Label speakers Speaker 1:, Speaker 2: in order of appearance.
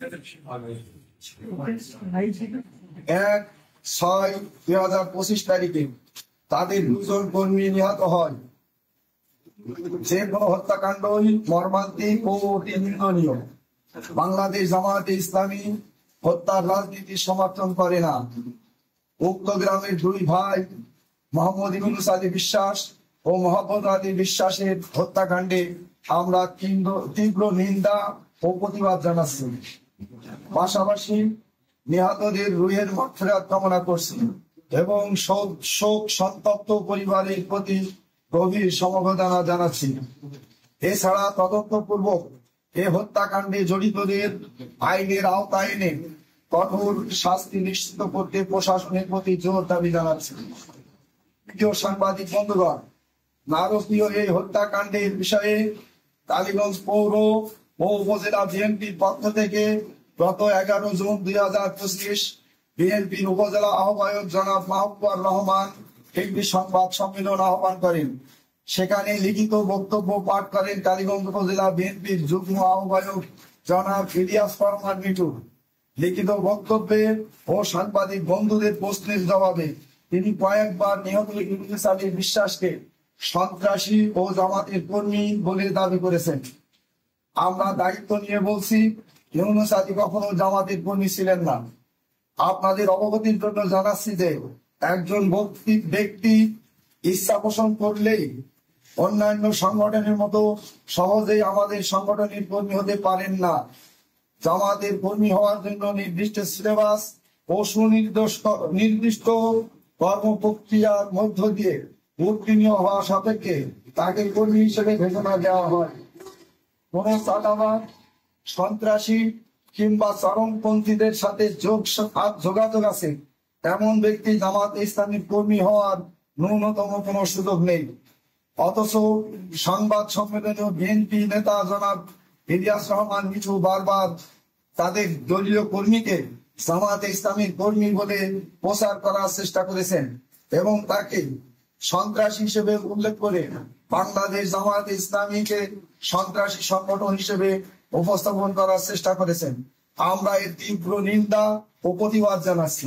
Speaker 1: 1/6/2025 তারিখে তাদের 2 জন কর্মী নিহত হয়। যে কোনো হত্যাকাণ্ডই মর্মান্তিক ও নিন্দনীয়। বাংলাদেশ জামায়াতে ইসলামী হত্যার রাজনীতি সমর্থন করে না। উক্ত গ্রামের 2 ভাই মোহাম্মদ ইউনুস আলী বিশ্বাস ও মোহাম্মদ আলী বিশ্বাসের হত্যাকাণ্ডে আমরা তীব্র নিন্দা ও প্রতিবাদ জানাচ্ছি। পাশাপাশি নিহতদের রুহের মাগফিরাত কামনা করছি এবং শোক সন্তপ্ত পরিবারের প্রতি গভীর সমবেদনা জানাচ্ছি। এছাড়া তদন্তপূর্বক এ হত্যাকাণ্ডে জড়িতদের আইনের আওতায় এনে কঠোর শাস্তি নিশ্চিত করতে প্রশাসনের প্রতি জোর দাবি জানাচ্ছি। প্রিয় সাংবাদিক বন্ধুগণ, নারকীয় এই হত্যাকাণ্ডের বিষয়ে টালিগঞ্জ পৌর ও উপজেলা বিএনপির পক্ষ থেকে গত 11 জুন 2025 বিএনপির উপজেলা আহ্বায়ক জনাব মাহবুবুর রহমান একটি সংবাদ সম্মেলন আহ্বান করেন। সেখানে লিখিত বক্তব্য পাঠ করেন টালিগঞ্জ উপজেলা বিএনপির যুগ্ম আহ্বায়ক জনাব ইলিয়াস ফরমান মিঠু। লিখিত বক্তব্যে ও সাংবাদিক বন্ধুদের প্রশ্নের জবাবে তিনি কয়েকবার নিহত ইউনুস আলী বিশ্বাসকে সন্ত্রাসী ও জামাতের কর্মী বলে দাবি করেছেন। আমরা দায়িত্ব নিয়ে বলছি, ইউনুস আলী কখনো জামাতের কর্মী ছিলেন না। আপনাদের অবগতির জন্য জানাচ্ছি যে একজন ব্যক্তি ইচ্ছা পোষণ করলেই অন্যান্য সংগঠনের মতো সহজেই আমাদের সংগঠনের কর্মী হতে পারেন না। জামাতের কর্মী হওয়ার জন্য নির্দিষ্ট সিলেবাস ও সুনির্দিষ্ট কর্ম প্রক্রিয়ার মধ্য দিয়ে উত্তীর্ণ হওয়া সাপেক্ষে তাকে কর্মী হিসেবে ঘোষণা দেওয়া হয়। কোন চাঁদাবাজ, সন্ত্রাসী কিংবা চরমপন্থীদের সাথে যোগাযোগ আছে এমন ব্যক্তি জামাত ইসলামীর কর্মী হওয়ার ন্যূনতম কোনো সুযোগ নেই। অথচ সংবাদ সম্মেলনে বিএনপি নেতা জনাব ইলিয়াস রহমান মিঠু বারবার তাদের দলীয় কর্মীকে জামাত ইসলামীর কর্মী বলে প্রচার করার চেষ্টা করেছেন এবং তাকে সন্ত্রাসী হিসেবে উল্লেখ করে বাংলাদেশ জামায়াতে ইসলামীকে সন্ত্রাসী সংগঠন হিসেবে উপস্থাপন করার চেষ্টা করেছেন। আমরা এর তীব্র নিন্দা ও প্রতিবাদ জানাচ্ছি।